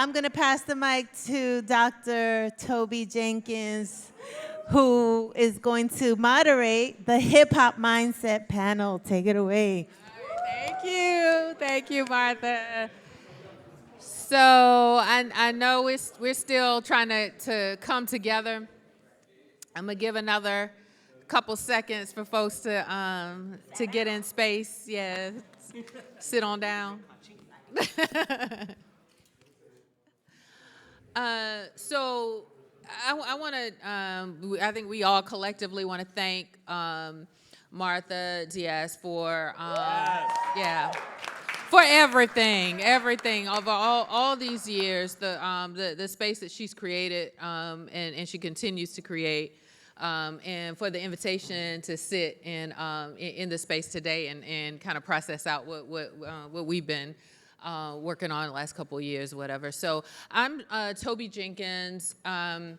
I'm going to pass the mic to Dr. Toby Jenkins, who is going to moderate the Hip Hop Mindset panel. Take it away. Thank you, Martha. So I know we're still trying to come together. I'm gonna give another couple seconds for folks to get in space. Yeah, sit on down. So I want to. I think we all collectively want to thank Martha Diaz for for everything over all these years. The space that she's created and she continues to create. And for the invitation to sit in the space today and kind of process out what we've been working on the last couple of years, whatever. So I'm Toby Jenkins. I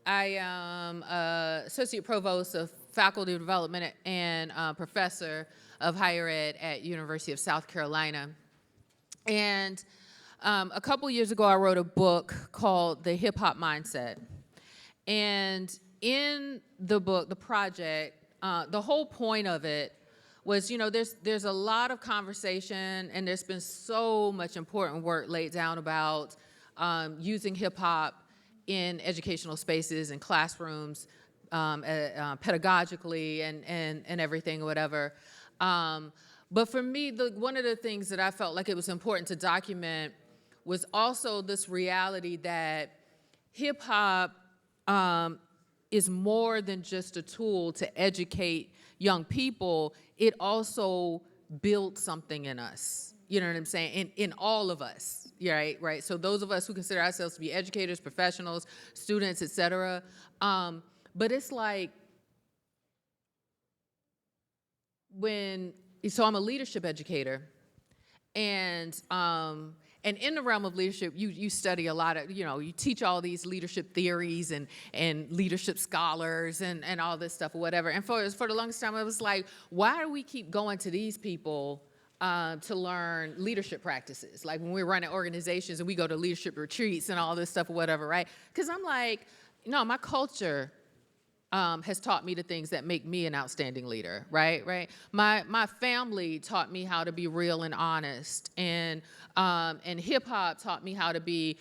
am Associate Provost of Faculty Development and Professor of Higher Ed at University of South Carolina. And a couple years ago, I wrote a book called The Hip Hop Mindset. And in the book, the project, the whole point of it was, there's a lot of conversation and there's been so much important work laid down about using hip hop in educational spaces and classrooms, pedagogically and everything, whatever. But for me, one of the things that I felt like it was important to document was also this reality that hip hop is more than just a tool to educate young people. It also built something in us. You know what I'm saying? In all of us, right? So those of us who consider ourselves to be educators, professionals, students, et cetera. But it's like so I'm a leadership educator, and in the realm of leadership, you study a lot of, you teach all these leadership theories and leadership scholars and all this stuff or whatever. And for the longest time, I was like, why do we keep going to these people to learn leadership practices? Like when we're running organizations and we go to leadership retreats and all this stuff or whatever, right? Because I'm like, no, my culture has taught me the things that make me an outstanding leader, right? My family taught me how to be real and honest, and hip hop taught me how to be,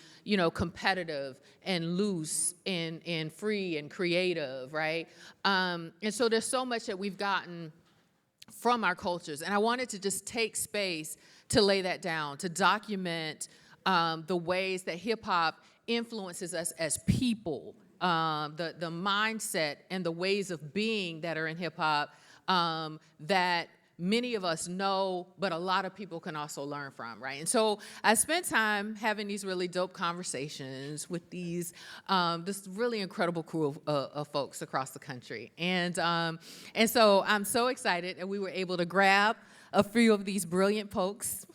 competitive and loose and free and creative, right? And so there's so much that we've gotten from our cultures, and I wanted to just take space to lay that down, to document the ways that hip hop influences us as people. The mindset and the ways of being that are in hip hop that many of us know, but a lot of people can also learn from, right? And so I spent time having these really dope conversations with this really incredible crew of folks across the country. And so I'm so excited that we were able to grab a few of these brilliant folks.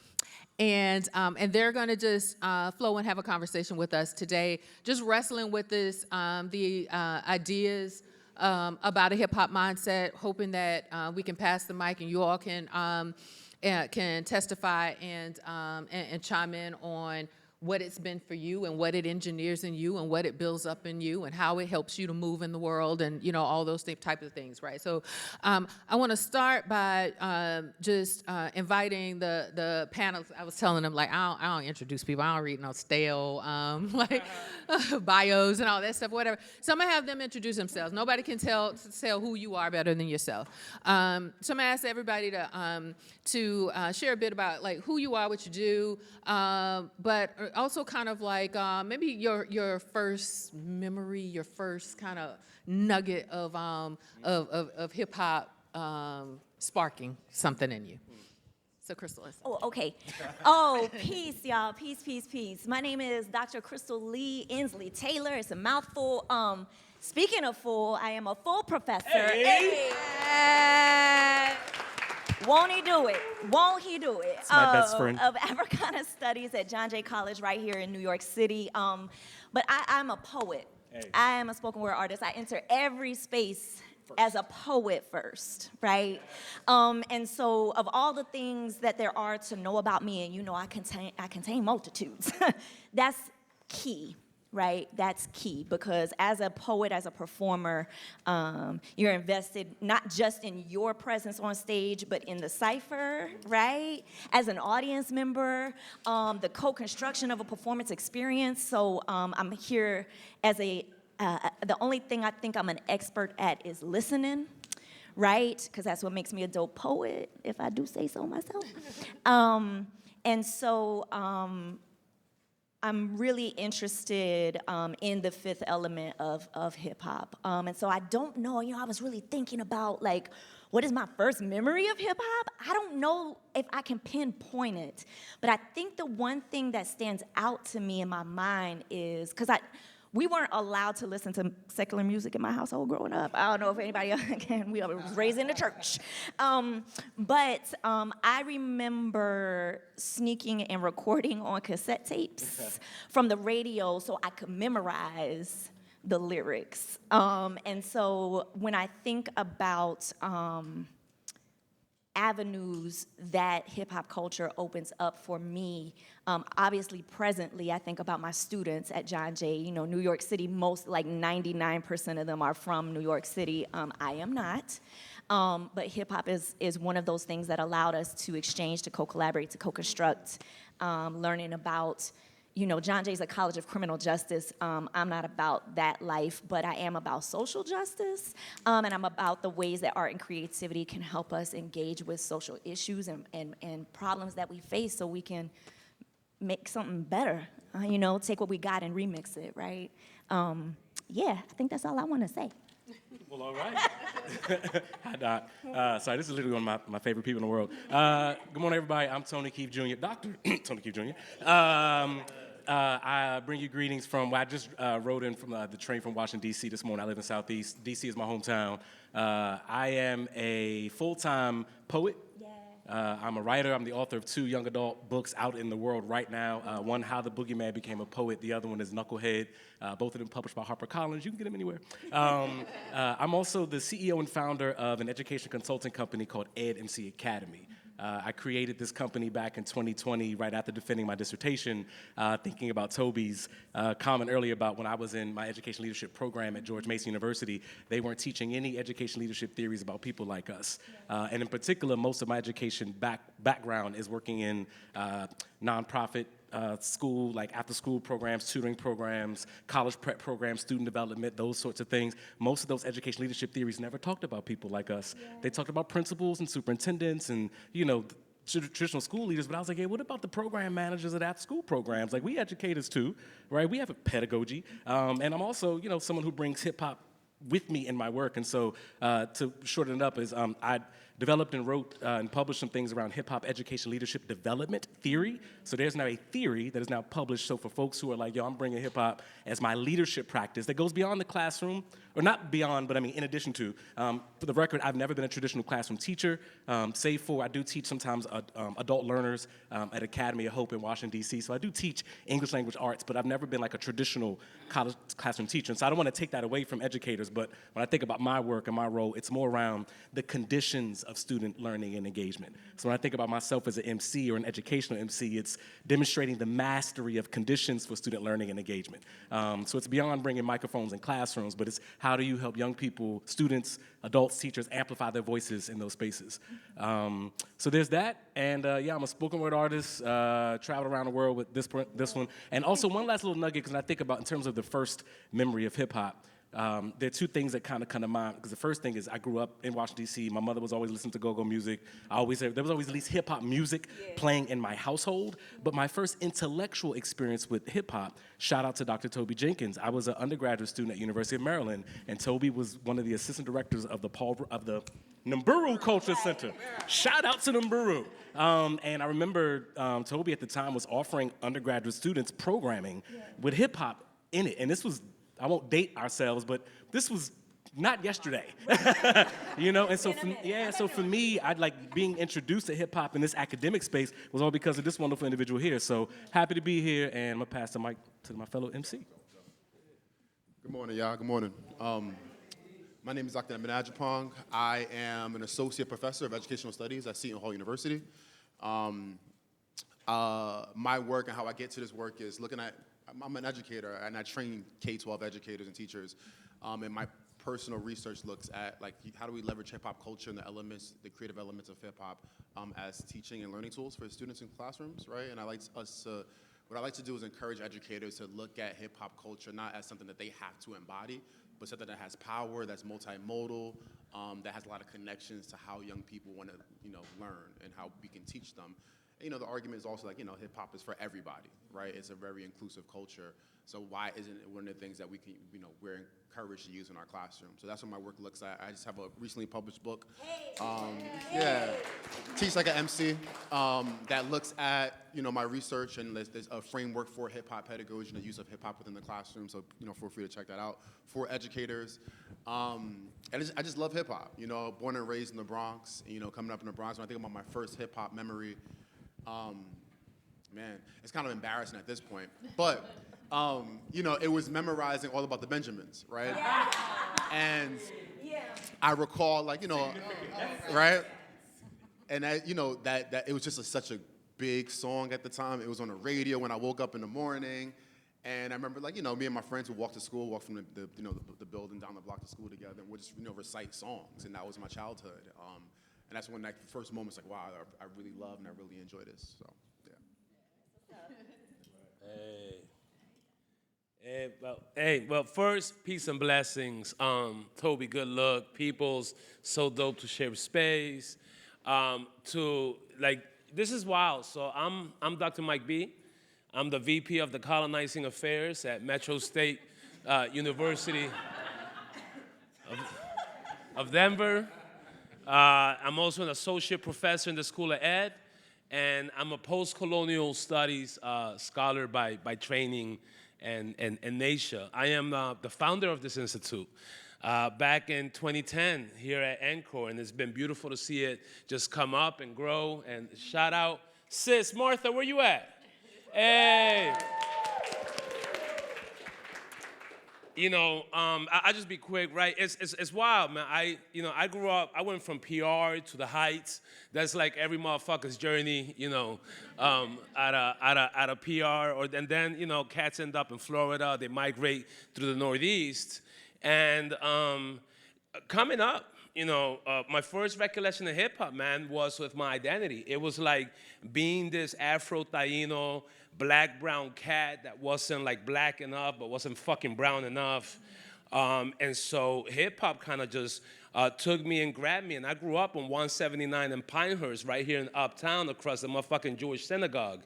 And they're going to just flow and have a conversation with us today, just wrestling with this, the ideas about a hip-hop mindset, hoping that we can pass the mic and you all can testify and chime in on what it's been for you and what it engineers in you and what it builds up in you and how it helps you to move in the world and, all those type of things, right? So I want to start by just inviting the panel. I was telling them, like, I don't introduce people. I don't read no stale, bios and all that stuff, whatever. So I'm going to have them introduce themselves. Nobody can tell who you are better than yourself. So I'm going to ask everybody to share a bit about, like, who you are, what you do, but also kind of like maybe your first memory, your first kind of nugget of hip hop sparking something in you. So Crystal. Oh, okay. Oh, peace, y'all. Peace. My name is Dr. Crystal Lee Endsley Taylor. It's a mouthful. Speaking of full, I am a full professor. Hey. Won't he do it? It's my best friend. Of Africana Studies at John Jay College right here in New York City. But I'm a poet. Hey. I am a spoken word artist. I enter every space as a poet first, right? And so of all the things that there are to know about me, and I contain multitudes, that's key, right? That's key, because as a poet, as a performer, you're invested not just in your presence on stage, but in the cipher, right? As an audience member, the co-construction of a performance experience. So I'm here as the only thing I think I'm an expert at is listening, right? Because that's what makes me a dope poet, if I do say so myself. And so I'm really interested in the fifth element of hip hop. And so I don't know, I was really thinking about like, what is my first memory of hip hop? I don't know if I can pinpoint it, but I think the one thing that stands out to me in my mind is, because we weren't allowed to listen to secular music in my household growing up. I don't know if anybody else, again, we were raised in the church. But I remember sneaking and recording on cassette tapes from the radio so I could memorize the lyrics. And so when I think about avenues that hip-hop culture opens up for me. Obviously, presently, I think about my students at John Jay. New York City, most, like 99% of them are from New York City. I am not. But hip-hop is one of those things that allowed us to exchange, to co-collaborate, to co-construct, learning about, John Jay's a college of criminal justice. I'm not about that life, but I am about social justice, and I'm about the ways that art and creativity can help us engage with social issues and problems that we face so we can make something better, take what we got and remix it, right? Yeah, I think that's all I want to say. Well, all right. Hi, Doc. Sorry, this is literally one of my favorite people in the world. Good morning, everybody. I'm Toni Keefe Jr., Dr. Toni Keefe Jr. I bring you greetings from, I just rode in from the train from Washington, D.C. this morning. I live in Southeast. D.C. is my hometown. I am a full-time poet. I'm a writer. I'm the author of 2 young adult books out in the world right now. One, How the Boogeyman Became a Poet. The other one is Knucklehead. Both of them published by HarperCollins. You can get them anywhere. I'm also the CEO and founder of an education consulting company called Emcee Academy. I created this company back in 2020, right after defending my dissertation, thinking about Toby's comment earlier about when I was in my education leadership program at George Mason University, they weren't teaching any education leadership theories about people like us. And in particular, most of my education background is working in nonprofit school, like after-school programs, tutoring programs, college prep programs, student development, those sorts of things. Most of those education leadership theories never talked about people like us. Yeah. They talked about principals and superintendents and, traditional school leaders, but I was like, hey, what about the program managers at after-school programs? Like, we educators too, right? We have a pedagogy. And I'm also, someone who brings hip-hop with me in my work. And so to shorten it up is I developed and wrote and published some things around hip-hop education leadership development theory. So there's now a theory that is now published. So for folks who are like, I'm bringing hip-hop as my leadership practice that goes beyond the classroom, or not beyond, but I mean in addition to. For the record, I've never been a traditional classroom teacher, save for I do teach sometimes adult learners at Academy of Hope in Washington, D.C. So I do teach English language arts, but I've never been like a traditional college classroom teacher. And so I don't want to take that away from educators, but when I think about my work and my role, it's more around the conditions of student learning and engagement. So when I think about myself as an MC or an educational MC, it's demonstrating the mastery of conditions for student learning and engagement. So it's beyond bringing microphones in classrooms, but it's how do you help young people, students, adults, teachers amplify their voices in those spaces. So there's that, and I'm a spoken word artist, traveled around the world with this one. And also one last little nugget, because when I think about in terms of the first memory of hip hop, there are 2 things that kind of come to mind, because the first thing is I grew up in Washington, D.C. My mother was always listening to go-go music. There was always at least hip-hop music playing in my household. But my first intellectual experience with hip-hop, shout out to Dr. Toby Jenkins. I was an undergraduate student at University of Maryland, and Toby was one of the assistant directors of the Numburu Culture Center. Shout out to Numburu. And I remember Toby at the time was offering undergraduate students programming with hip-hop in it. And this was, I won't date ourselves, but this was not yesterday, and so for me, I'd like being introduced to hip hop in this academic space was all because of this wonderful individual here. So happy to be here, and I'm gonna pass the mic to my fellow MC. Good morning, y'all. Good morning. My name is Dr. Edmund Adjapong. I am an associate professor of educational studies at Seton Hall University. My work and how I get to this work is looking at I'm an educator, and I train K-12 educators and teachers, and my personal research looks at like how do we leverage hip hop culture and the elements, the creative elements of hip hop, as teaching and learning tools for students in classrooms, right? And what I like to do is encourage educators to look at hip hop culture not as something that they have to embody, but something that has power, that's multimodal, that has a lot of connections to how young people want to, learn and how we can teach them. And, the argument is also like, hip hop is for everybody, right? It's a very inclusive culture. So why isn't it one of the things that we can, we're encouraged to use in our classroom? So that's what my work looks like. I just have a recently published book. Teach like an MC that looks at, my research, and there's a framework for hip hop pedagogy and the use of hip hop within the classroom. So, feel free to check that out for educators. And I just love hip hop. Born and raised in the Bronx. Coming up in the Bronx. When I think about my first hip hop memory, man, it's kind of embarrassing at this point, but. It was memorizing all about the Benjamins, right? Yeah. And I recall, right? And that it was just such a big song at the time. It was on the radio when I woke up in the morning, and I remember, me and my friends would walk from the building down the block to school together, and we'd just recite songs, and that was my childhood. And that's when the first moment's like, wow, I really love and I really enjoy this. So, yeah. Well, first, peace and blessings. Toby, good luck. Peoples, so dope to share space. This is wild. So I'm Dr. Mike B. I'm the VP of the Colonizing Affairs at Metro State University of Denver. I'm also an associate professor in the School of Ed, and I'm a post-colonial studies scholar by training and NATIA. I am the founder of this institute back in 2010 here at NCORE, and it's been beautiful to see it just come up and grow. And shout out, sis Martha, where you at? Hey. I just be quick, right? It's wild, man. I grew up, I went from PR to the Heights. That's like every motherfucker's journey, out of PR. And then, cats end up in Florida. They migrate through the Northeast. And coming up, my first recollection of hip hop, man, was with my identity. It was like being this Afro-Taino, black, brown cat that wasn't like black enough, but wasn't fucking brown enough. And so hip hop kind of just took me and grabbed me. And I grew up on 179 in Pinehurst, right here in Uptown, across the motherfucking Jewish synagogue.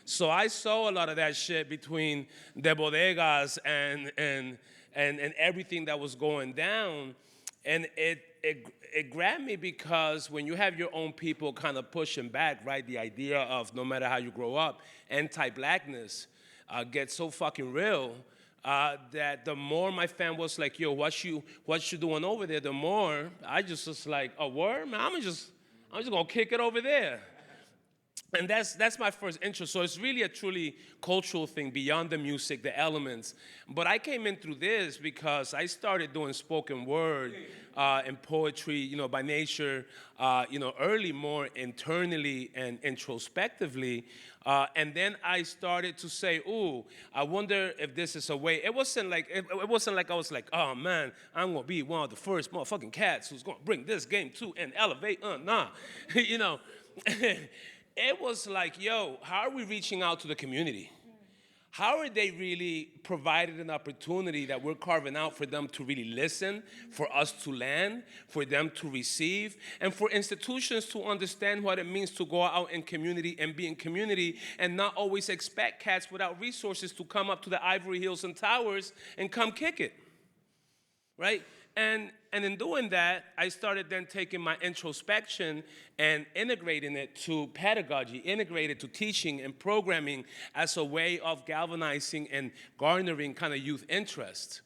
So I saw a lot of that shit between the bodegas and everything that was going down. And it grabbed me because when you have your own people kind of pushing back, right, the idea of no matter how you grow up, anti-blackness gets so fucking real that the more my fam was like, yo, what you doing over there, the more I just was like, a word, man, I'm just gonna kick it over there. And that's my first intro. So it's really a truly cultural thing beyond the music, the elements. But I came in through this because I started doing spoken word and poetry, by nature, early more internally and introspectively. And then I started to say, ooh, I wonder if this is a way. It wasn't like I was like, oh man, I'm gonna be one of the first motherfucking cats who's gonna bring this game to and elevate. Nah, It was like, yo, how are we reaching out to the community? How are they really provided an opportunity that we're carving out for them to really listen, for us to land, for them to receive, and for institutions to understand what it means to go out in community and be in community and not always expect cats without resources to come up to the Ivory Hills and Towers and come kick it, right? And in doing that, I started then taking my introspection and integrating it to pedagogy, integrated to teaching and programming as a way of galvanizing and garnering kind of youth interest.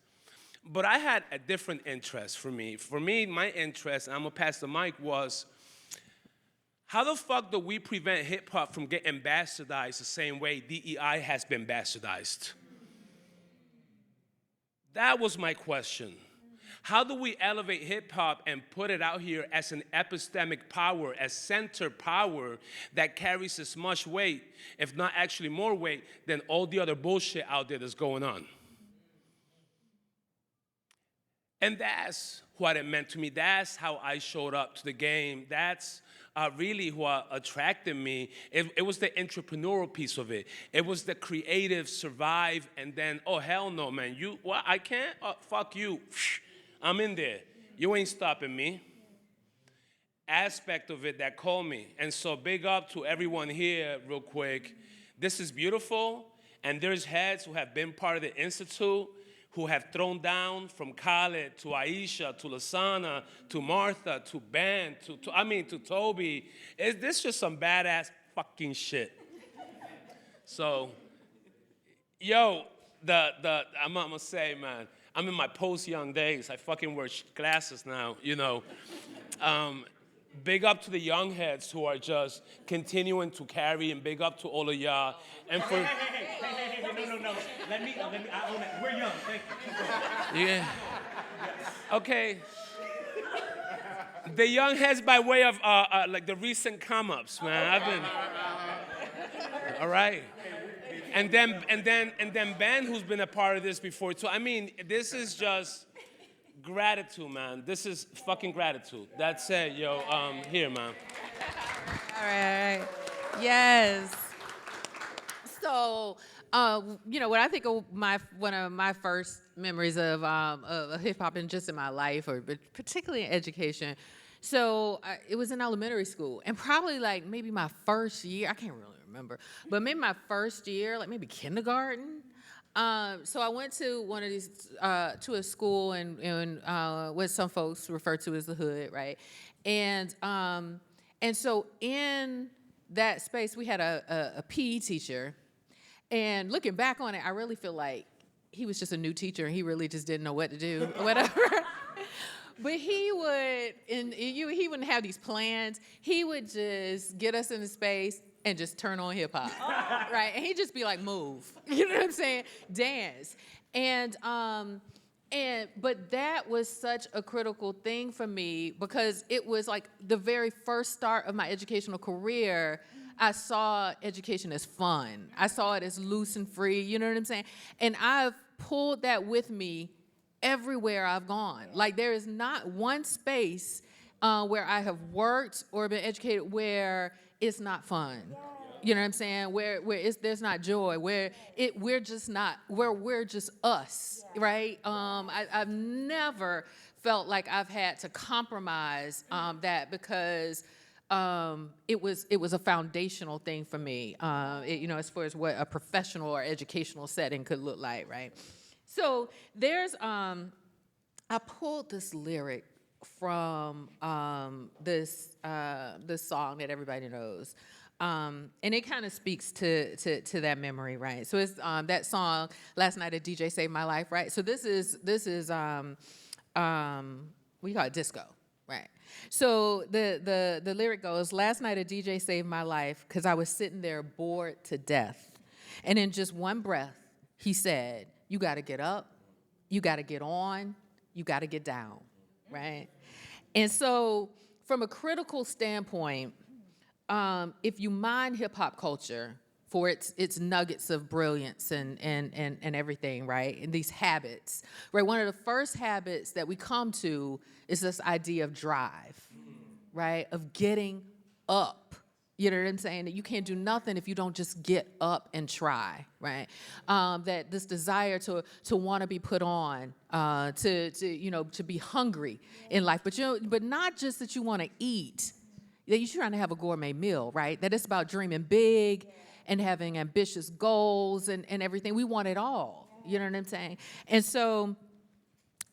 But I had a different interest for me. For me, my interest, and I'm gonna pass the mic, was how the fuck do we prevent hip hop from getting bastardized the same way DEI has been bastardized? That was my question. How do we elevate hip hop and put it out here as an epistemic power, as center power that carries as much weight, if not actually more weight, than all the other bullshit out there that's going on? And that's what it meant to me. That's how I showed up to the game. That's really what attracted me. It was the entrepreneurial piece of it. It was the creative survive, and then, oh, hell no, man. You, what, I can't? Fuck you. I'm in there. You ain't stopping me. Aspect of it that called me. And so big up to everyone here real quick. This is beautiful, and there's heads who have been part of the Institute, who have thrown down from Khaled to Aisha to Lasana to Martha to Ben to Toby. This just some badass fucking shit. So, yo, I'm gonna say, man, I'm in my post-young days. I fucking wear glasses now, you know. Big up to the young heads who are just continuing to carry, and big up to all of y'all. And for No. Let me, I own it. We're young, thank you. yeah. Okay. The young heads by way of like the recent come-ups, man. I've been. All right. And then Ben, who's been a part of this before too. I mean, this is just gratitude, man. This is fucking gratitude. That's it, yo. Here, man. All right. Yes. So, you know, when I think of one of my first memories of hip hop and just in my life, or particularly in education, so it was in elementary school, and probably like maybe my first year, I can't really remember, but maybe my first year, like maybe kindergarten. So I went to one of these, to a school and what some folks refer to as the hood, right? And so in that space, we had a PE teacher. And looking back on it, I really feel like he was just a new teacher and he really just didn't know what to do or whatever. But he wouldn't have these plans. He would just get us in the space and just turn on hip hop, right? And he'd just be like, move, you know what I'm saying? Dance. But that was such a critical thing for me because it was like the very first start of my educational career. I saw education as fun. I saw it as loose and free, you know what I'm saying? And I've pulled that with me everywhere I've gone. Like there is not one space where I have worked or been educated where it's not fun. You know what I'm saying? Where there's not joy, where we're just us, right? I've never felt like I've had to compromise that because it was a foundational thing for me, as far as what a professional or educational setting could look like, right? So there's, I pulled this lyric from this song that everybody knows, and it kind of speaks to that memory, right? So it's that song, Last Night a DJ Saved My Life, right? So this is we call it disco, right? So the lyric goes, last night a DJ saved my life because I was sitting there bored to death. And in just one breath, he said, you got to get up, you got to get on, you got to get down, right? And so from a critical standpoint, if you mine hip-hop culture for its nuggets of brilliance and everything, right? And these habits, right? One of the first habits that we come to is this idea of drive, right? Of getting up. You know what I'm saying? That you can't do nothing if you don't just get up and try, right? That this desire to want to be put on, to be hungry in life, but not just that you want to eat, that you're trying to have a gourmet meal, right? That it's about dreaming big and having ambitious goals and everything. We want it all. You know what I'm saying? And so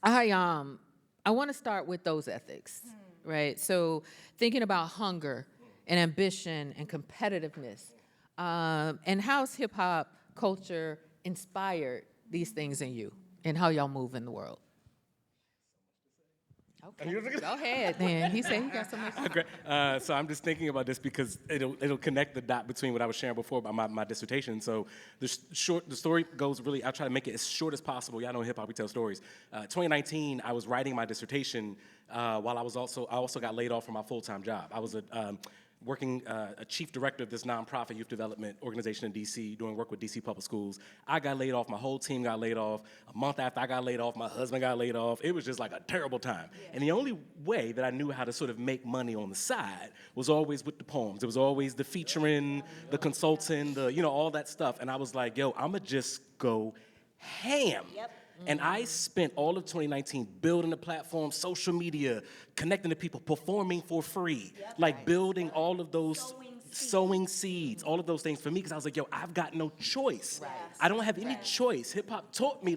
I want to start with those ethics, right? So thinking about hunger and ambition and competitiveness, and how's hip hop culture inspired these things in you and how y'all move in the world? Okay. Go ahead then. He said he got so much. Great. So I'm just thinking about this because it'll connect the dot between what I was sharing before about my dissertation. So the story goes really, I'll try to make it as short as possible. Y'all know in hip hop we tell stories. 2019, I was writing my dissertation while I also got laid off from my full-time job. I was working a chief director of this nonprofit youth development organization in DC, doing work with DC public schools. I got laid off, my whole team got laid off. A month after I got laid off, my husband got laid off. It was just like a terrible time. Yeah. And the only way that I knew how to sort of make money on the side was always with the poems. It was always the featuring, the consulting, all that stuff. And I was like, yo, I'ma just go ham. Yep. And I spent all of 2019 building the platform, social media, connecting to people, performing for free, building all of those, sowing seeds, all of those things for me, because I was like, yo, I've got no choice. Right. I don't have any choice. Hip hop taught me,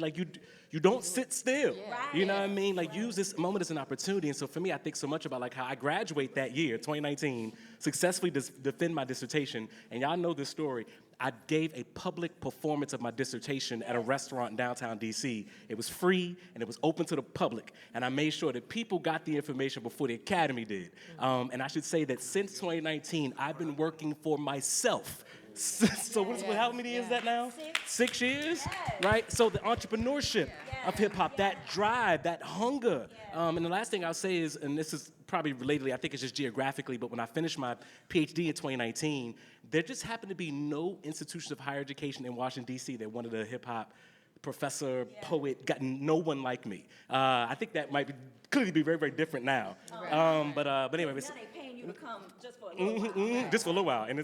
you don't sit still. Yeah. Right. You know what I mean? Use this moment as an opportunity. And so for me, I think so much about how I graduate that year, 2019, successfully defend my dissertation. And y'all know this story. I gave a public performance of my dissertation at a restaurant in downtown DC. It was free and it was open to the public. And I made sure that people got the information before the Academy did. And I should say that since 2019, I've been working for myself. So how many years is that now? 6 years, right? So the entrepreneurship of hip hop, that drive, that hunger. And the last thing I'll say is, and this is probably relatedly, I think it's just geographically, but when I finished my Ph.D. in 2019, there just happened to be no institution of higher education in Washington, D.C. that wanted a hip hop professor, poet, got no one like me. I think that might clearly be very, very different now. But anyway. Now they paying you to come just for a little while. Just for a little while, and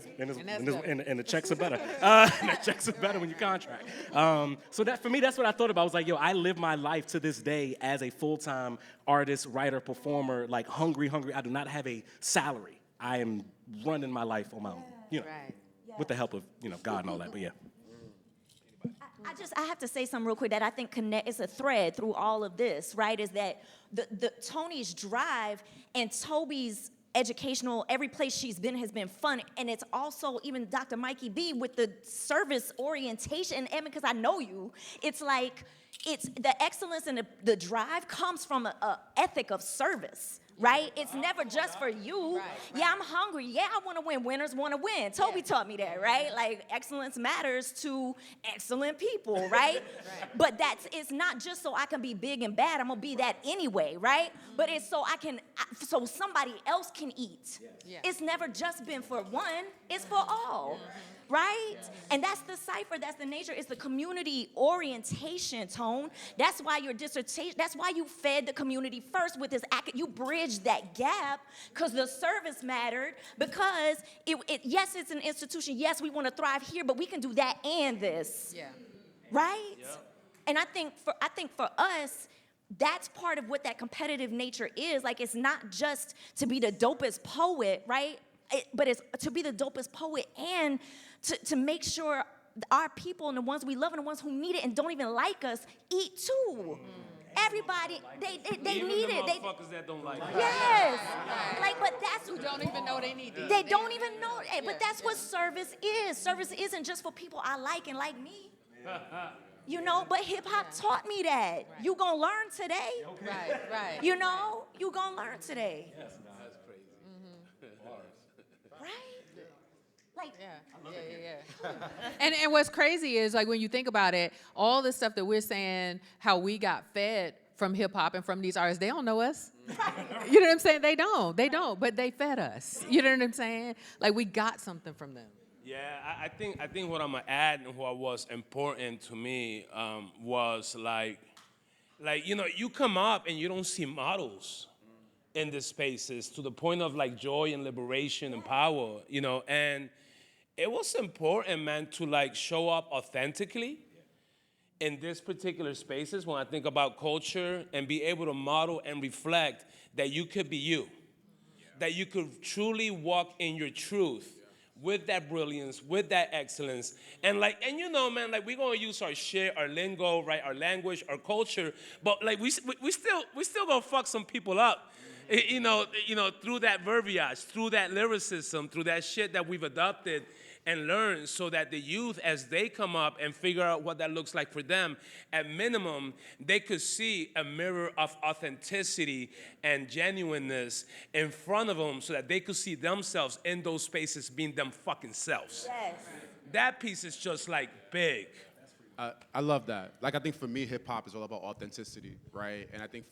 the checks are better. The checks are better when you contract. So that for me, that's what I thought about. I was like, yo, I live my life to this day as a full-time artist, writer, performer, hungry. I do not have a salary. I am running my life on my own, with the help of God and all that. But yeah. I have to say something real quick that I think is a thread through all of this, right? Is that the Toni's drive and Toby's educational, every place she's been has been fun. And it's also even Dr. Mikey B with the service orientation. And Edmund, because I know you, it's the excellence and the drive comes from a ethic of service. Right? It's never just for you. Right. Yeah, I'm hungry. Yeah, I want to win. Winners want to win. Toby taught me that, right? Excellence matters to excellent people, right? But it's not just so I can be big and bad. I'm going to be that anyway, right? But it's so so somebody else can eat. Yeah. It's never just been for one. It's for all. Right? And that's the cipher, that's the nature, it's the community orientation, Tone. That's why your dissertation, that's why you fed the community first with this, you bridged that gap because the service mattered, because yes, it's an institution, yes, we want to thrive here, but we can do that and this. Yeah. Right? Yeah. And I think for us, that's part of what that competitive nature is. It's not just to be the dopest poet, right? But it's to be the dopest poet and to make sure our people and the ones we love and the ones who need it and don't even like us eat too. Everybody, they need it. The motherfuckers that don't like it. Yes. But that's who don't even know they need it. They don't even know it. But that's what service is. Service isn't just for people I like and like me. But hip hop taught me that. Right. You gonna learn today. Okay. Right. You gonna learn today. Yes. That's crazy. Right? Yeah. And what's crazy is when you think about it, all the stuff that we're saying, how we got fed from hip hop and from these artists, they don't know us. You know what I'm saying? They don't, but they fed us. You know what I'm saying? We got something from them. Yeah, I think what I'm gonna add and what was important to me was you come up and you don't see models in the spaces to the point of joy and liberation and power, and it was important, man, to show up authentically in this particular spaces when I think about culture and be able to model and reflect that you could be you, that you could truly walk in your truth with that brilliance, with that excellence. And man, we're gonna use our shit, our lingo, right, our language, our culture, but we still gonna fuck some people up. Through that verbiage, through that lyricism, through that shit that we've adopted. and learn so that the youth, as they come up and figure out what that looks like for them, at minimum, they could see a mirror of authenticity and genuineness in front of them so that they could see themselves in those spaces being them fucking selves. Yes. That piece is just like big. I love that. Like, I think for me, hip hop is all about authenticity, right? And I think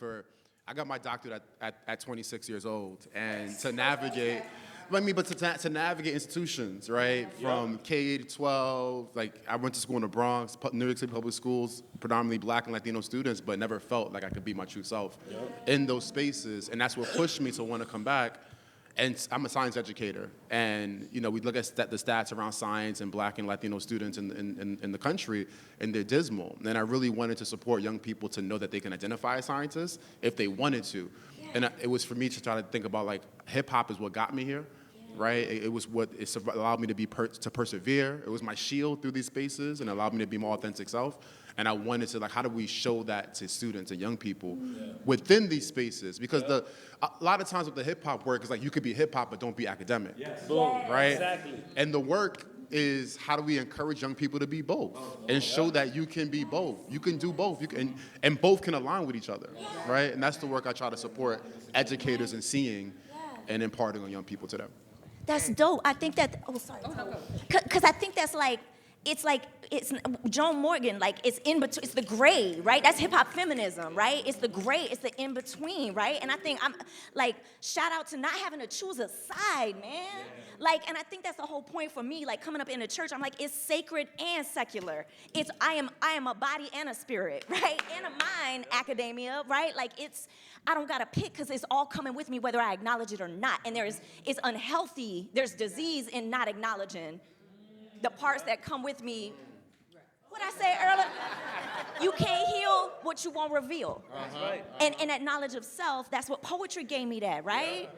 I got my doctorate at 26 years old, and to navigate, to navigate institutions, right? From K to 12, like I went to school in the Bronx, New York City public schools, predominantly Black and Latino students, but never felt like I could be my true self in those spaces, and that's what pushed me to want to come back. And I'm a science educator, and we look at the stats around science and Black and Latino students in the country, and they're dismal. And I really wanted to support young people to know that they can identify as scientists if they wanted to. Yeah. And it was for me to try to think about, like, hip hop is what got me here, right? It was what allowed me to persevere. It was my shield through these spaces and allowed me to be my authentic self. And I wanted to, like, how do we show that to students and young people within these spaces? Because a lot of times with the hip hop work, it's like you could be hip hop, but don't be academic. Yes. Boom, right? Exactly. And the work is how do we encourage young people to be both and show that you can be both. You can do both. And both can align with each other, right? And that's the work I try to support educators in seeing and imparting on young people today. That's dope. I think that, because I think that's like, it's Joan Morgan, like it's in between, it's the gray, right? That's hip hop feminism, right? It's the gray, it's the in between, right? And I think I'm like, shout out to not having to choose a side, man. Like, and I think that's the whole point for me, like coming up in the church, I'm like, it's sacred and secular. I am a body and a spirit, right? And a mind, academia, right? Like I don't gotta pick because it's all coming with me whether I acknowledge it or not. And it's unhealthy, there's disease in not acknowledging the parts that come with me. What I say earlier, you can't heal what you won't reveal. And that knowledge of self, that's what poetry gave me that, right?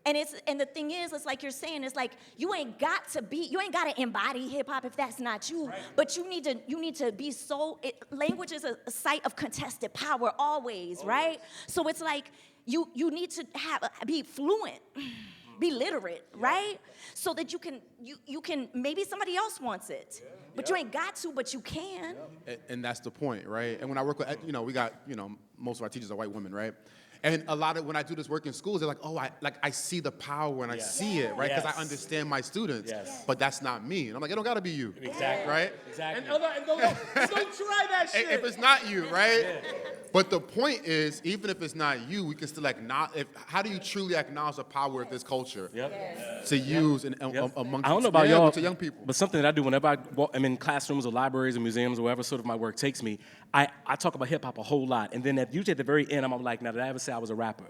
And the thing is, it's like you're saying, it's like you ain't got to embody hip hop if that's not you. But you need to be language is a site of contested power always, right? So it's like you need to be fluent. Be literate, right? So that you can, maybe somebody else wants it, but you ain't got to, but you can. And that's the point, right? And when I work with, we got, most of our teachers are white women, right? And a lot of, when I do this work in schools, they're like, oh, I see the power and I see it, right? Because I understand my students, but that's not me. And I'm like, it don't gotta be you. Exactly. Right? Exactly. And don't try that shit. If it's not you, right? But the point is, even if it's not you, we can still acknowledge, how do you truly acknowledge the power of this culture to use amongst I don't know about y'all, to young people? but something that I do whenever I'm in classrooms or libraries or museums or wherever sort of my work takes me, I talk about hip hop a whole lot. And then usually at the very end, I'm like, now did I ever say I was a rapper?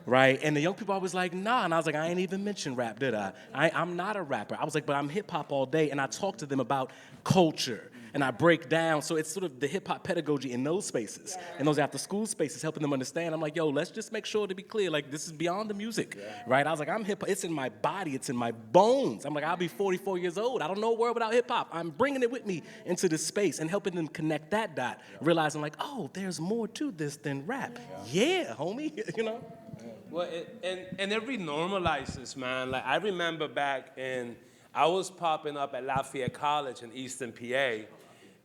Right? And the young people always like, nah. And I was like, I ain't even mentioned rap, did I? I'm not a rapper. I was like, but I'm hip hop all day. And I talk to them about culture. And I break down, so it's sort of the hip-hop pedagogy in those spaces, in those after-school spaces, helping them understand. I'm like, yo, let's just make sure to be clear, like, this is beyond the music, right? I was like, I'm hip-hop, it's in my body, it's in my bones. I'm like, I'll be 44 years old. I don't know a world without hip-hop. I'm bringing it with me into this space and helping them connect that dot, realizing, like, oh, there's more to this than rap. Yeah, homie, Well, and it renormalizes, man. Like, I remember back I was popping up at Lafayette College in Eastern PA,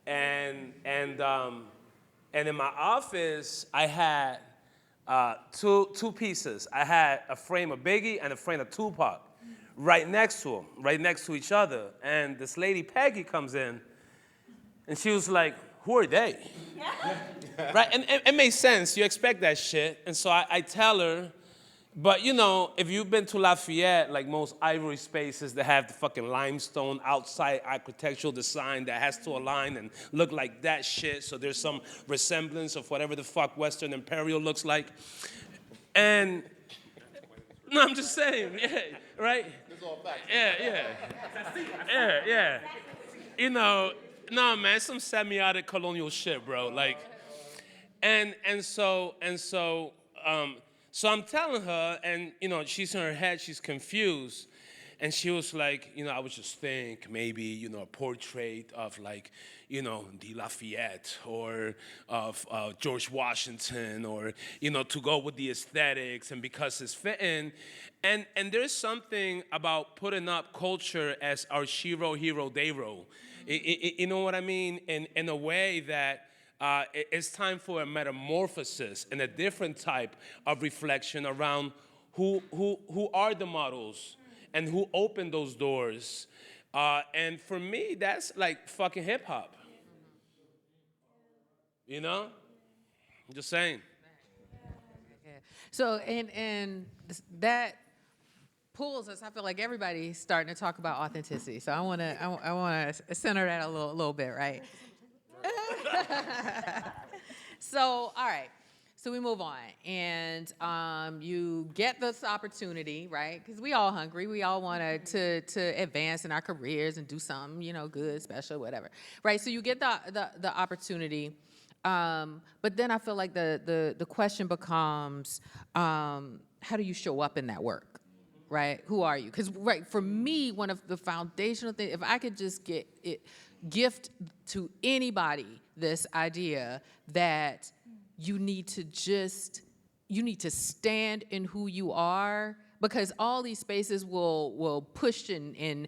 and in my office, I had two pieces. I had a frame of Biggie and a frame of Tupac right next to them, right next to each other. And this lady, Peggy, comes in, and she was like, who are they? Right? And it made sense. You expect that shit. And so I tell her, but if you've been to Lafayette, like most ivory spaces that have the fucking limestone outside architectural design that has to align and look like that shit, so there's some resemblance of whatever the fuck Western Imperial looks like. And, no, I'm just saying, right? Yeah. No, man, some semiotic colonial shit, bro. Like, so I'm telling her, and she's in her head, she's confused. And she was like, I would just think maybe, a portrait of like, De Lafayette or of George Washington or, to go with the aesthetics and because it's fitting. And there's something about putting up culture as our shiro, hero, dero. You know what I mean? In a way that it's time for a metamorphosis and a different type of reflection around who are the models and who opened those doors. And for me, that's like fucking hip hop. I'm just saying. Yeah. So, and that pulls us. I feel like everybody's starting to talk about authenticity. So I want to center that a little bit, right? So, all right. So we move on, and you get this opportunity, right? Because we all hungry. We all want to advance in our careers and do something, good, special, whatever, right? So you get the opportunity, but then I feel like the question becomes, how do you show up in that work, right? Who are you? Because for me, one of the foundational things, if I could just gift to anybody this idea that you need to stand in who you are, because all these spaces will push and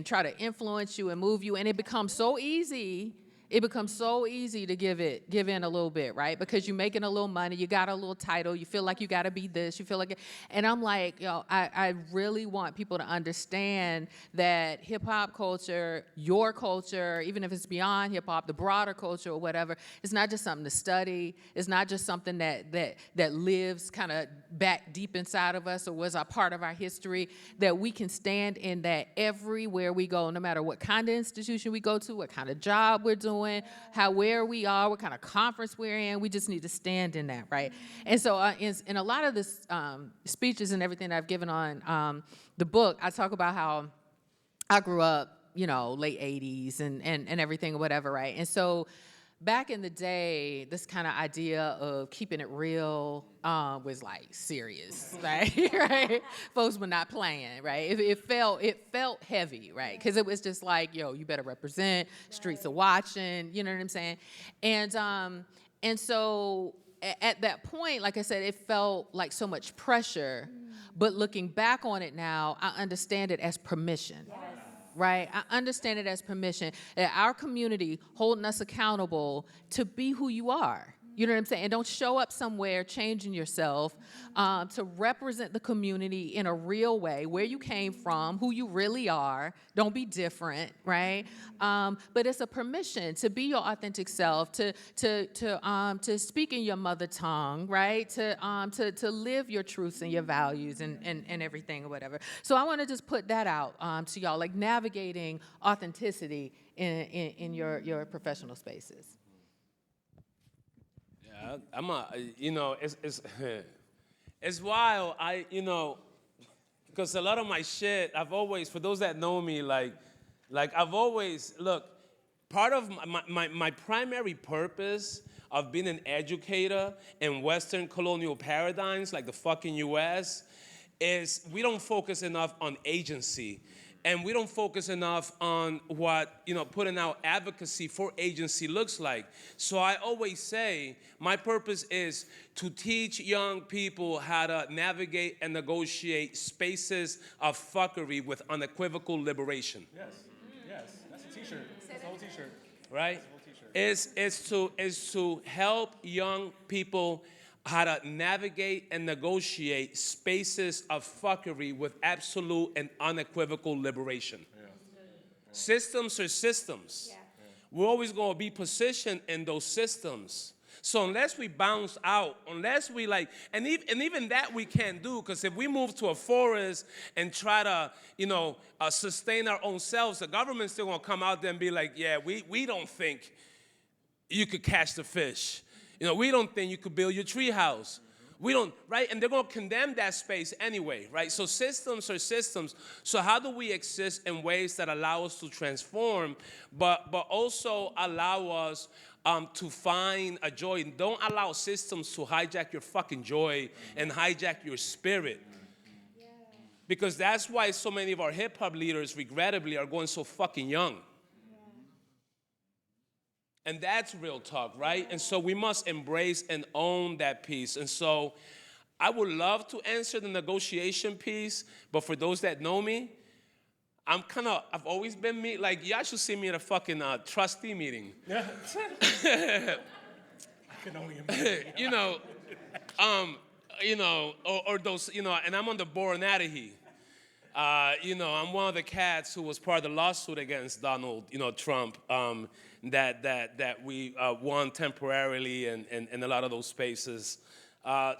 try to influence you and move you, and it becomes so easy. It becomes so easy to give in a little bit, right? Because you're making a little money, you got a little title, you feel like you got to be this, you feel like, and I'm like, I really want people to understand that hip hop culture, your culture, even if it's beyond hip hop, the broader culture or whatever, it's not just something to study. It's not just something that lives kind of back deep inside of us or was a part of our history. That we can stand in that everywhere we go, no matter what kind of institution we go to, what kind of job we're doing. Where we are, what kind of conference we're in, we just need to stand in that, right? And so in a lot of the speeches and everything that I've given on the book, I talk about how I grew up, late 80s and everything or whatever, right? And so back in the day, this kind of idea of keeping it real was like serious, right? Right? Folks were not playing, right? It felt heavy, right? Because it was just like, you better represent. Streets are watching. You know what I'm saying? And so at that point, like I said, it felt like so much pressure. But looking back on it now, I understand it as permission. Yes. Right? I understand it as permission. That our community holding us accountable to be who you are. You know what I'm saying? And don't show up somewhere changing yourself to represent the community in a real way, where you came from, who you really are. Don't be different, right? But it's a permission to be your authentic self, to speak in your mother tongue, right? To live your truths and your values and everything or whatever. So I want to just put that out to y'all, like navigating authenticity in your professional spaces. It's wild. Because a lot of my shit, I've always, for those that know me, like I've always, look, part of my primary purpose of being an educator in Western colonial paradigms, like the fucking US, is we don't focus enough on agency. And we don't focus enough on what, putting out advocacy for agency looks like. So I always say my purpose is to teach young people how to navigate and negotiate spaces of fuckery with unequivocal liberation. Yes, that's a t-shirt. That's a whole t-shirt. Right? It's to help young people how to navigate and negotiate spaces of fuckery with absolute and unequivocal liberation. Yeah. Systems are systems. Yeah. We're always going to be positioned in those systems. So unless we bounce out, unless we and even that we can't do, because if we move to a forest and try to, sustain our own selves, the government's still going to come out there and be like, yeah, we don't think you could catch the fish. We don't think you could build your tree house. We don't, right? And they're going to condemn that space anyway, right? So systems are systems. So how do we exist in ways that allow us to transform, but also allow us to find a joy? Don't allow systems to hijack your fucking joy and hijack your spirit. Because that's why so many of our hip hop leaders, regrettably, are going so fucking young. And that's real talk, right? And so we must embrace and own that piece. And so I would love to answer the negotiation piece, but for those that know me, I've always been me. Like, y'all should see me at a fucking trustee meeting. I can only imagine. Or those, and I'm on the board in Adahy. I'm one of the cats who was part of the lawsuit against Donald, Trump, that we won temporarily in a lot of those spaces.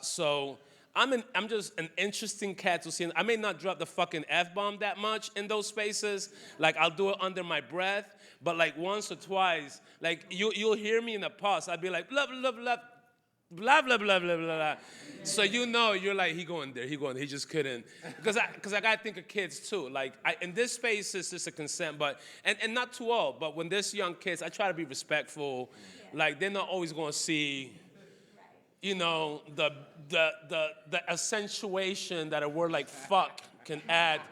So I'm just an interesting cat to see. I may not drop the fucking F-bomb that much in those spaces. Like, I'll do it under my breath, but like once or twice, like you'll hear me in the pause. I'd be like, blah, blah, blah, blah. Blah, blah, blah, blah, blah, blah. So you're like, he going there, he just couldn't. Because I got to think of kids too. Like, in this space, it's just a consent, but, and not too old, but when there's young kids, I try to be respectful. Like, they're not always going to see, the accentuation that a word like fuck can add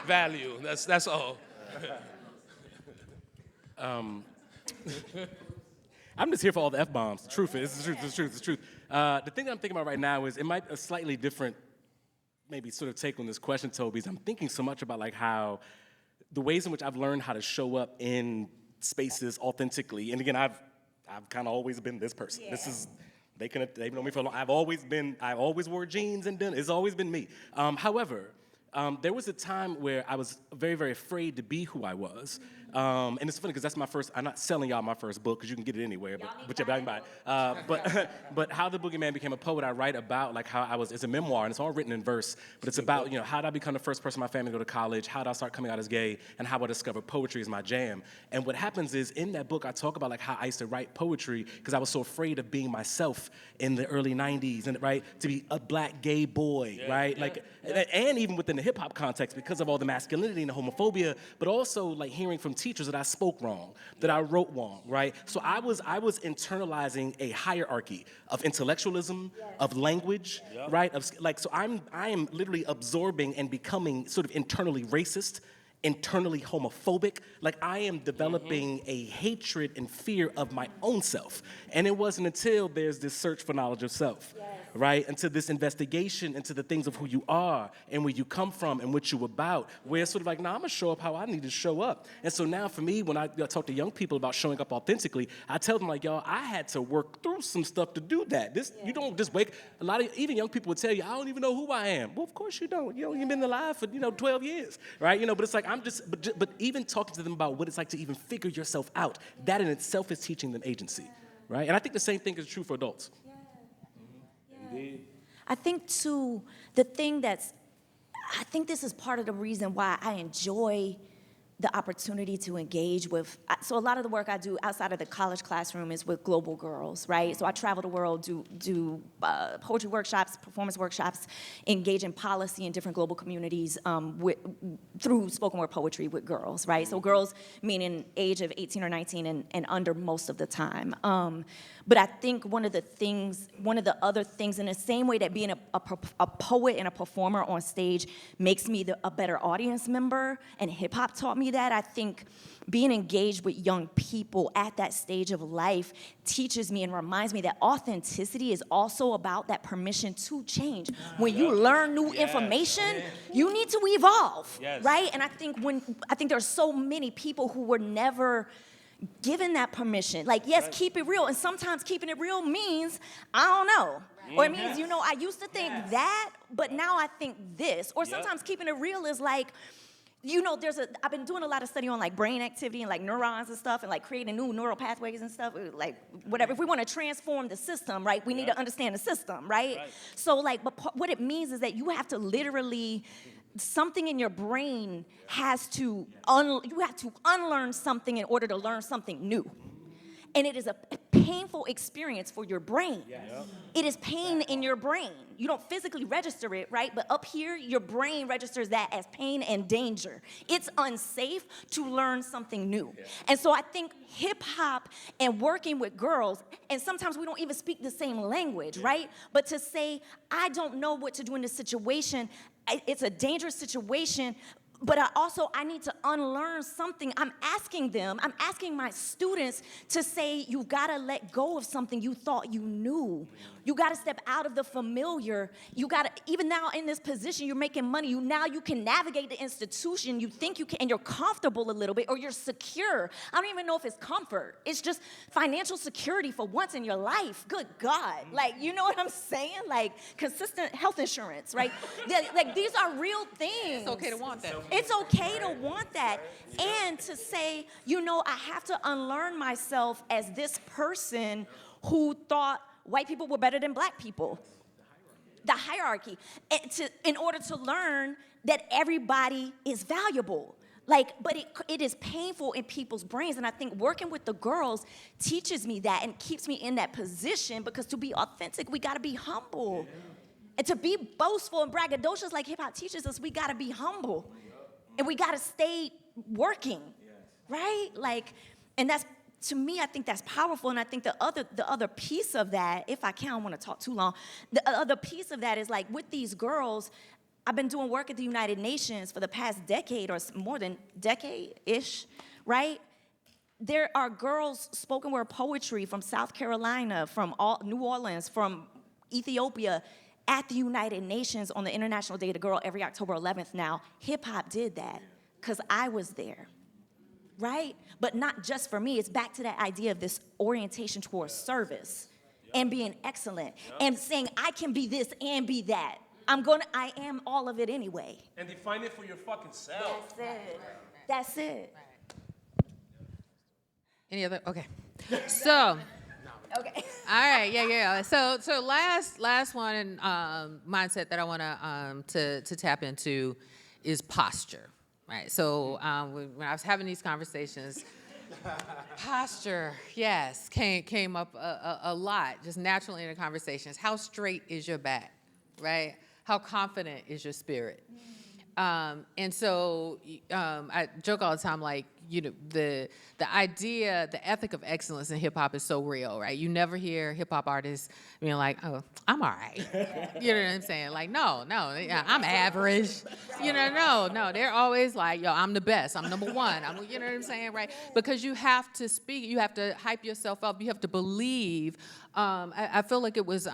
value. That's all. I'm just here for all the F-bombs. The truth is, it's the truth. The thing that I'm thinking about right now is, it might be a slightly different, maybe sort of take on this question, Toby, is I'm thinking so much about like how, the ways in which I've learned how to show up in spaces authentically. And again, I've kind of always been this person. Yeah. They've known me for a long, I always wore jeans and it's always been me. However, there was a time where I was very, very afraid to be who I was. And it's funny because that's my first, I'm not selling y'all my first book because you can get it anywhere, but you can buy it. But How the Boogeyman Became a Poet, I write about like how it's a memoir and it's all written in verse, but it's about, how did I become the first person in my family to go to college, how did I start coming out as gay, and how I discovered poetry is my jam. And what happens is in that book, I talk about like how I used to write poetry because I was so afraid of being myself in the early 90s, and right, to be a black gay boy, right? And even within the hip hop context because of all the masculinity and the homophobia, but also like hearing from teachers that I spoke wrong, that I wrote wrong, right? So I was internalizing a hierarchy of intellectualism, of language, right? So I am literally absorbing and becoming sort of internally racist, internally homophobic. Like I am developing a hatred and fear of my own self. And it wasn't until there's this search for knowledge of self, right? Into this investigation into the things of who you are and where you come from and what you're about, where it's sort of like, nah, I'm gonna show up how I need to show up. And so now for me, when I talk to young people about showing up authentically, I tell them like, y'all, I had to work through some stuff to do that. You don't just wake, a lot of, even young people would tell you, I don't even know who I am. Well, of course you don't. You've been alive for, 12 years, right? But it's like, but even talking to them about what it's like to even figure yourself out, that in itself is teaching them agency, right? And I think the same thing is true for adults. Indeed. I think too, I think this is part of the reason why I enjoy the opportunity to engage with, so a lot of the work I do outside of the college classroom is with global girls, right? So I travel the world, do poetry workshops, performance workshops, engage in policy in different global communities through spoken word poetry with girls, right? So girls meaning age of 18 or 19 and under most of the time. But I think one of the other things, in the same way that being a poet and a performer on stage makes me a better audience member, and hip hop taught me that, I think being engaged with young people at that stage of life teaches me and reminds me that authenticity is also about that permission to change. When you learn new information, you need to evolve, right? And I think there are so many people who were never given that permission. Like, yes, keep it real. And sometimes keeping it real means, I don't know. Or it means, I used to think that, but now I think this. Or sometimes keeping it real is like, I've been doing a lot of study on like brain activity and like neurons and stuff and like creating new neural pathways and stuff, like whatever. If we want to transform the system, right, we need to understand the system, right? So like, but what it means is that you have to literally, something in your brain has to, you have to unlearn something in order to learn something new. And it is a painful experience for your brain. It is pain in your brain. You don't physically register it, right? But up here, your brain registers that as pain and danger. It's unsafe to learn something new. And so I think hip hop and working with girls, and sometimes we don't even speak the same language, right? But to say, I don't know what to do in this situation, it's a dangerous situation, but I need to unlearn something. I'm asking my students to say, you've got to let go of something you thought you knew. You got to step out of the familiar. You got to, even now in this position, you're making money. Now you can navigate the institution. You think you can, and you're comfortable a little bit, or you're secure. I don't even know if it's comfort. It's just financial security for once in your life. Good God. Like, you know what I'm saying? Like, consistent health insurance, right? Like, these are real things. It's okay to want that. It's okay to want that. And to say, I have to unlearn myself as this person who thought white people were better than black people. The hierarchy. In order to learn that everybody is valuable. But it is painful in people's brains. And I think working with the girls teaches me that and keeps me in that position, because to be authentic, we got to be humble. And to be boastful and braggadocious like hip hop teaches us, we got to be humble. And we got to stay working, right? And that's, to me, I think that's powerful. And I think the other piece of that, if I can, I don't want to talk too long. The other piece of that is, like, with these girls, I've been doing work at the United Nations for the past decade, or more than decade-ish, right? There are girls spoken word poetry from South Carolina, from New Orleans, from Ethiopia, at the United Nations on the International Day of the Girl every October 11th now. Hip-hop did that because I was there, right? But not just for me. It's back to that idea of this orientation towards service and being excellent and saying, I can be this and be that. I am all of it anyway. And define it for your fucking self. That's it. Any other? Okay. So. Okay. All right, yeah. So last one and mindset that I want to tap into is posture, right? So when I was having these conversations, posture, yes, came up a lot, just naturally in the conversations. How straight is your back, right? How confident is your spirit? And so I joke all the time, like, the idea, the ethic of excellence in hip hop is so real, right? You never hear hip hop artists being like, oh, I'm all right. You know what I'm saying? Like, no, I'm average. No, they're always like, yo, I'm the best. I'm number one. You know what I'm saying, right? Because you have to speak, you have to hype yourself up, you have to believe. I feel like it was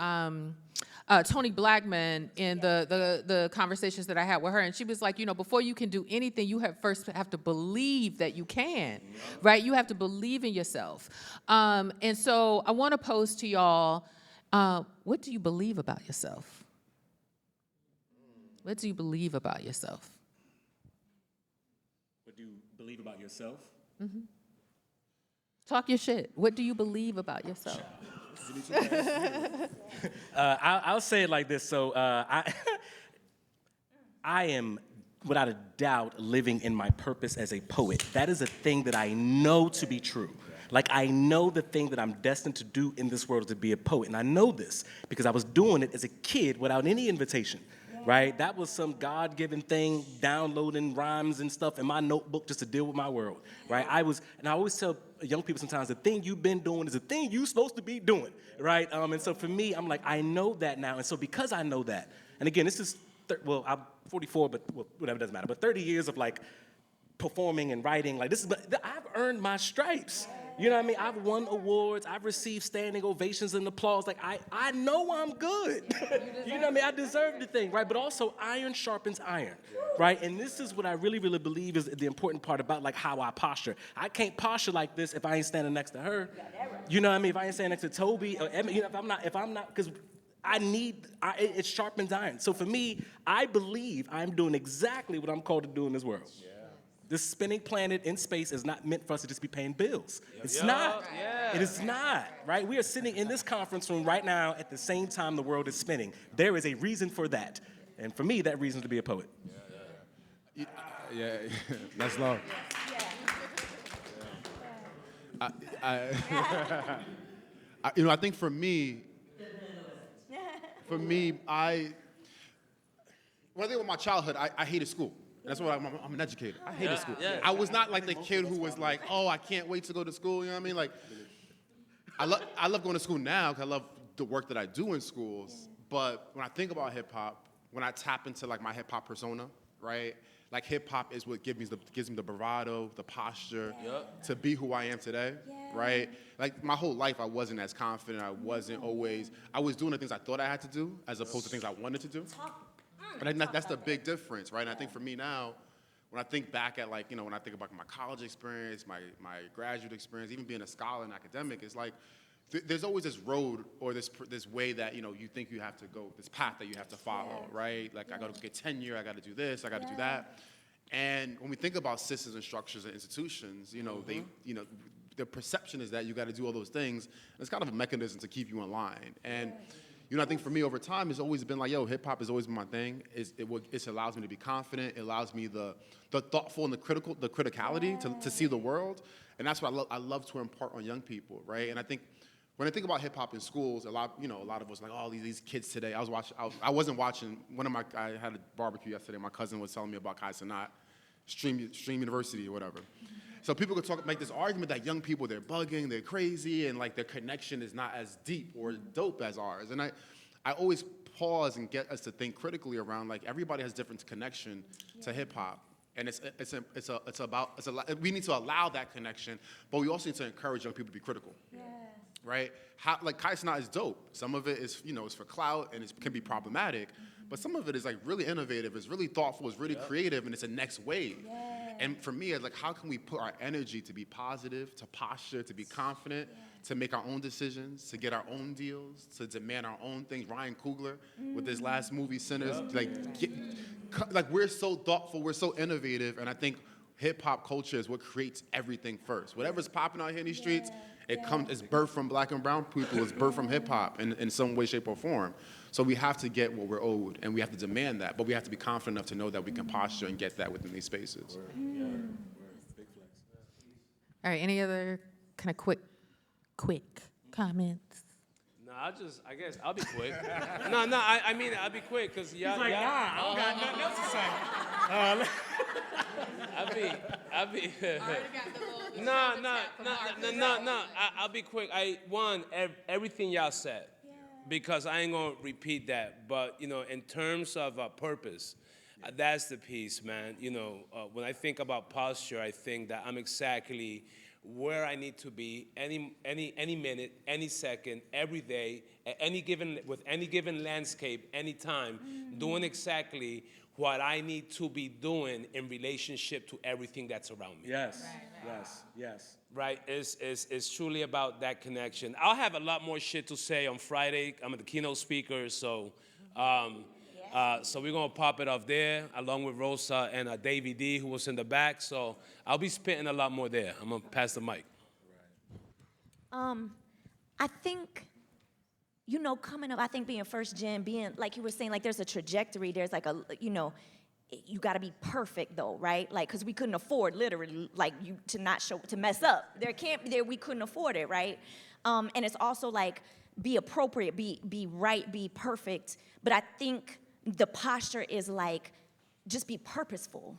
Toni Blackman in the conversations that I had with her, and she was like, before you can do anything, you first have to believe that you can, right? You have to believe in yourself. And so I want to pose to y'all, what do you believe about yourself? What do you believe about yourself? What do you believe about yourself? Mm-hmm. Talk your shit. What do you believe about yourself? I'll say it like this. So I am, without a doubt, living in my purpose as a poet. That is a thing that I know to be true. Like, I know the thing that I'm destined to do in this world is to be a poet. And I know this because I was doing it as a kid without any invitation. Right? That was some God-given thing, downloading rhymes and stuff in my notebook just to deal with my world, right? And I always tell young people sometimes, the thing you've been doing is the thing you're supposed to be doing, right? And so for me, I'm like, I know that now. And so because I know that, and again, this is, I'm 44, but whatever, doesn't matter, but 30 years of like performing and writing, like I've earned my stripes. You know what I mean? I've won awards. I've received standing ovations and applause. Like, I know I'm good. You know what I mean? I deserve the thing, right? But also, iron sharpens iron, right? And this is what I really, really believe is the important part about, like, how I posture. I can't posture like this if I ain't standing next to her. You know what I mean? If I ain't standing next to Toby or Edmund, if I'm not, because it sharpens iron. So for me, I believe I'm doing exactly what I'm called to do in this world. Yeah. This spinning planet in space is not meant for us to just be paying bills. It's not. Yeah. It is not, right? We are sitting in this conference room right now at the same time the world is spinning. There is a reason for that. And for me, that reason is to be a poet. Yeah. That's love. I think for me, when I think about my childhood, I hated school. That's what I'm an educator. I hated school. yeah. I was not like the kid who was like, oh, I can't wait to go to school. You know what I mean? Like, I love going to school now because I love the work that I do in schools. But when I think about hip hop, when I tap into like my hip hop persona, right? Like hip hop is what gives me the bravado, the posture to be who I am today, right? Like my whole life, I wasn't as confident. I was doing the things I thought I had to do as opposed to things I wanted to do. And I think that's the big difference, right? And I think for me now, when I think back at like, when I think about my college experience, my graduate experience, even being a scholar and academic, it's like there's always this road or this way that, you think you have to go, this path that you have to follow, right? Like I got to get tenure, I got to do this, I got to do that. And when we think about systems and structures and institutions, the perception is that you got to do all those things. And it's kind of a mechanism to keep you in line. And I think for me over time, it's always been like, hip hop has always been my thing. It allows me to be confident. It allows me the thoughtful and the criticality to see the world. And that's what I love to impart on young people, right? And I think when I think about hip hop in schools, a lot of us like, these kids today. I wasn't watching. I had a barbecue yesterday. My cousin was telling me about Kai Cenat, Stream University or whatever. So people could make this argument that young people, they're bugging, they're crazy, and like their connection is not as deep or dope as ours. And I always pause and get us to think critically around like everybody has different connection to hip hop. And we need to allow that connection, but we also need to encourage young people to be critical. Right? Like Kai Cenat is dope. Some of it is, is for clout and it can be problematic, but some of it is like really innovative, it's really thoughtful, it's really creative, and it's a next wave. And for me, it's like, how can we put our energy to be positive, to posture, to be confident, to make our own decisions, to get our own deals, to demand our own things? Ryan Coogler with his last movie, Sinners, like we're so thoughtful, we're so innovative, and I think hip-hop culture is what creates everything first. Whatever's popping out here in these streets, it's birthed from black and brown people, it's birthed from hip-hop in some way, shape, or form. So we have to get what we're owed, and we have to demand that, but we have to be confident enough to know that we can posture and get that within these spaces. All right, any other kind of quick comments? No, I guess I'll be quick. I mean, I'll be quick, because y'all. He's like, I don't got nothing else to say. I'll be. No. I'll be quick. Everything y'all said, because I ain't gonna repeat that. But in terms of purpose, that's the piece, man. When I think about posture, I think that I'm exactly where I need to be any minute, any second, every day, with any given landscape, any time, doing exactly what I need to be doing in relationship to everything that's around me. Yes. Right? It's truly about that connection. I'll have a lot more shit to say on Friday. I'm the keynote speaker, so so we're gonna pop it off there along with Rosa and Davey D, who was in the back. So I'll be spitting a lot more there. I'm gonna pass the mic. I think, coming up, I think being first gen, being, like you were saying, like there's a trajectory, there's like you gotta be perfect though, right? Like, cause we couldn't afford literally, like to mess up. We couldn't afford it, right? And it's also like, be appropriate, be right, be perfect. But I think the posture is like, just be purposeful.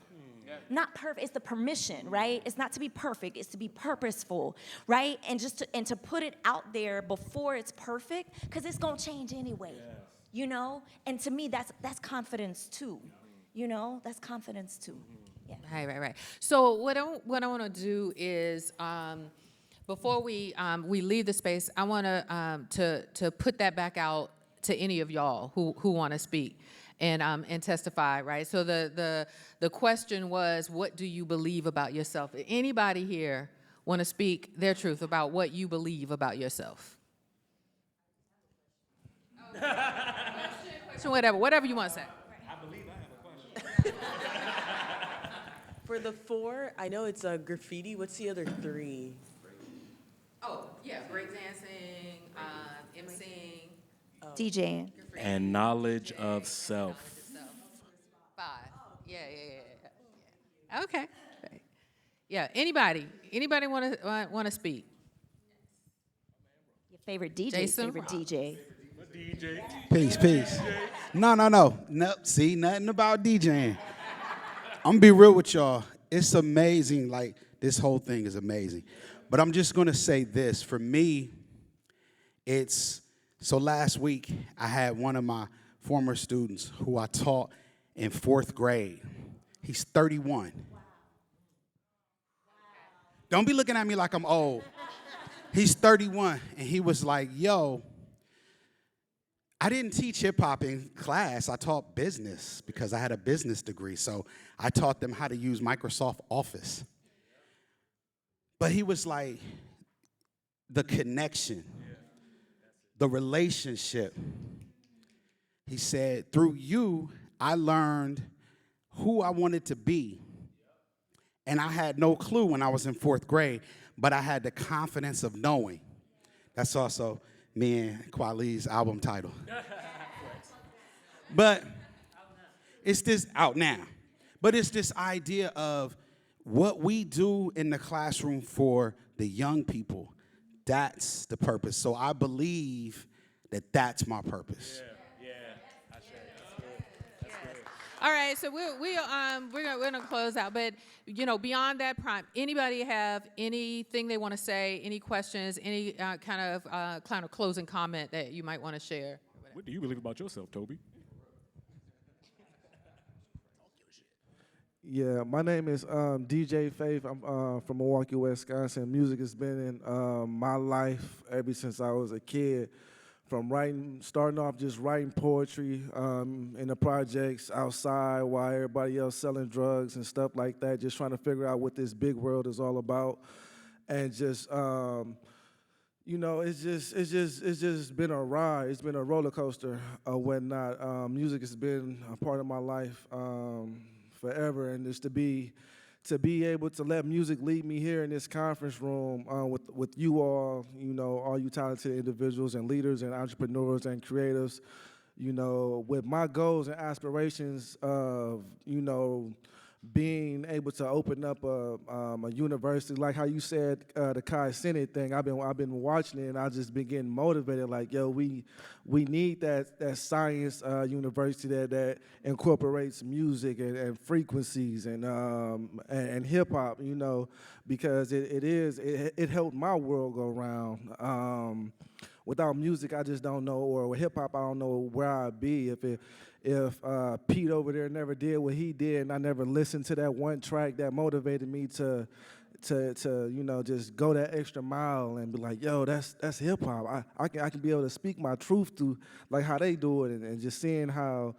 Not perfect, it's the permission, right? It's not to be perfect, it's to be purposeful, right? And to put it out there before it's perfect, because it's gonna change anyway, And to me, that's confidence too, That's confidence too. Yeah. Right. So what I want to do is, before we leave the space, I want to put that back out to any of y'all who want to speak and testify, right? So the question was, what do you believe about yourself? Anybody here want to speak their truth about what you believe about yourself? Question, whatever you want to say. I believe I have a question. For the 4, I know it's graffiti. What's the other 3? Oh, yeah, breakdancing, emceeing. DJing. And knowledge of self. 5. Yeah. Okay. Yeah. Anybody want to speak? Favorite DJ, Jason favorite Ross. DJ. Peace. No. See, nothing about DJing. I'm gonna be real with y'all. It's amazing. Like, this whole thing is amazing. But I'm just gonna say this. For me, so last week, I had one of my former students who I taught in 4th grade. He's 31. Don't be looking at me like I'm old. He's 31, and he was like, yo, I didn't teach hip hop in class. I taught business because I had a business degree. So I taught them how to use Microsoft Office. But he was like, the connection, the relationship. He said, through you, I learned who I wanted to be. And I had no clue when I was in 4th grade, but I had the confidence of knowing. That's also me and Kwali's album title. But it's this out now. But it's this idea of what we do in the classroom for the young people. That's the purpose. So I believe that that's my purpose. All right, so we're gonna close out, but beyond that prompt, anybody have anything they want to say, any questions, any kind of closing comment that you might want to share? What do you believe about yourself, Toby? Yeah, my name is DJ Faith. I'm from Milwaukee, Wisconsin. Music has been in my life ever since I was a kid. From starting off just writing poetry in the projects outside while everybody else selling drugs and stuff like that, just trying to figure out what this big world is all about. And just, it's just been a ride. It's been a roller coaster or whatnot. Music has been a part of my life forever, and just to be able to let music lead me here in this conference room with you all, all you talented individuals and leaders and entrepreneurs and creatives, with my goals and aspirations of, being able to open up a university, like how you said the Chi Senate thing. I've been watching it, and I just been getting motivated. Like, yo, we need that science university that incorporates music and frequencies and hip hop. Because it helped my world go round. Without music, I just don't know, or with hip hop, I don't know where I'd be if Pete over there never did what he did, and I never listened to that one track that motivated me to just go that extra mile and be like, yo, that's hip hop. I can be able to speak my truth through like how they do it, and just seeing how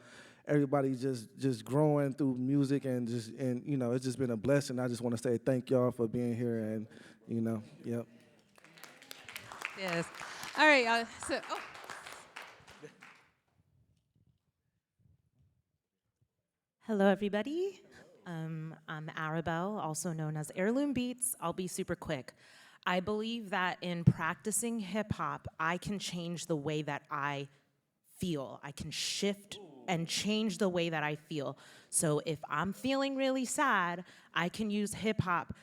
everybody just growing through music and it's just been a blessing. I just want to say thank y'all for being here, and yep. Yes. All right. Hello, everybody. I'm Arabelle, also known as Heirloom Beats. I'll be super quick. I believe that in practicing hip hop, I can change the way that I feel. I can shift and change the way that I feel. So if I'm feeling really sad, I can use hip hop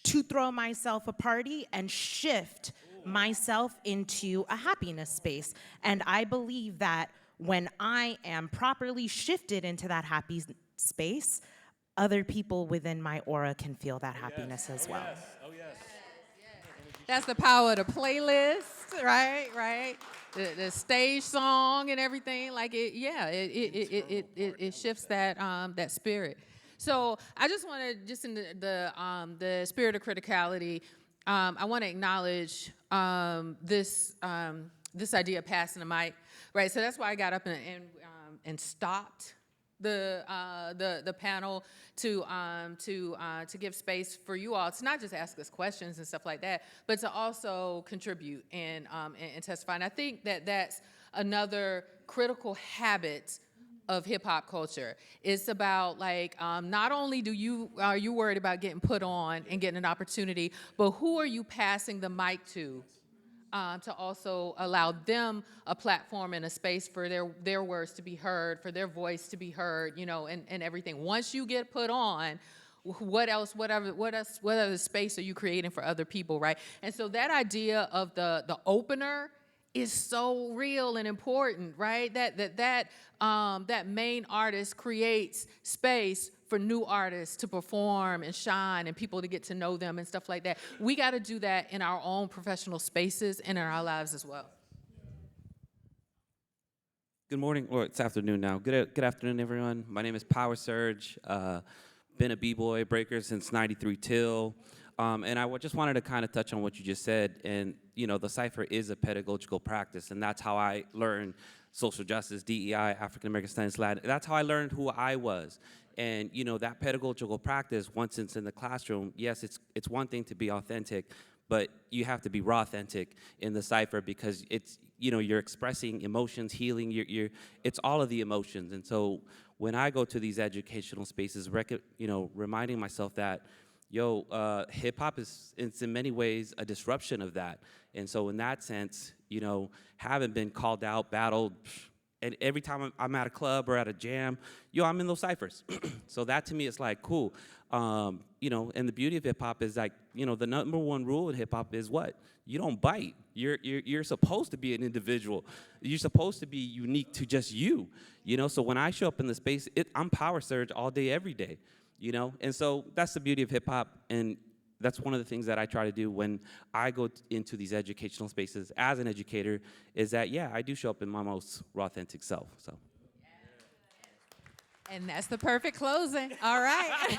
to throw myself a party and shift myself into a happiness space. And I believe that when I am properly shifted into that happy space, other people within my aura can feel that happiness as well. Oh, yes. That's the power of the playlist, right? The stage song and everything, like it shifts that spirit. So I just want to, just in the spirit of criticality, I want to acknowledge this idea of passing the mic, right? So that's why I got up and stopped the panel to give space for you all to not just ask us questions and stuff like that, but to also contribute and testify. And I think that that's another critical habit of hip hop culture. It's about not only are you worried about getting put on and getting an opportunity, but who are you passing the mic to also allow them a platform and a space for their words to be heard, for their voice to be heard, and everything. Once you get put on, what other space are you creating for other people, right? And so that idea of the opener is so real and important, right? That main artist creates space for new artists to perform and shine and people to get to know them and stuff like that. We got to do that in our own professional spaces and in our lives as well. Good morning, or it's afternoon now. Good afternoon, everyone. My name is Power Surge. Been a b-boy breaker since '93 till. And I just wanted to kind of touch on what you just said. And, you know, the cipher is a pedagogical practice, and that's how I learned social justice, DEI, African American Studies, Latin. That's how I learned who I was. And, you know, that pedagogical practice, once it's in the classroom, yes, it's one thing to be authentic, but you have to be raw authentic in the cipher because it's, you know, you're expressing emotions, healing, it's all of the emotions. And so when I go to these educational spaces, you know, reminding myself that, hip hop it's in many ways a disruption of that. And so in that sense, you know, having been called out, battled, and every time I'm at a club or at a jam, I'm in those ciphers. So that to me is like, cool. You know, and the beauty of hip hop is like, you know, the number one rule in hip hop is what? You don't bite. You're supposed to be an individual. You're supposed to be unique to just you. You know, so when I show up in the space, I'm Power Surge all day, every day. You know, and so that's the beauty of hip hop, and that's one of the things that I try to do when I go into these educational spaces as an educator, is that, I do show up in my most raw, authentic self, so. And that's the perfect closing. All right.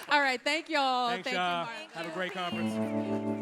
All right, thank y'all. Thanks, y'all. Have a great conference.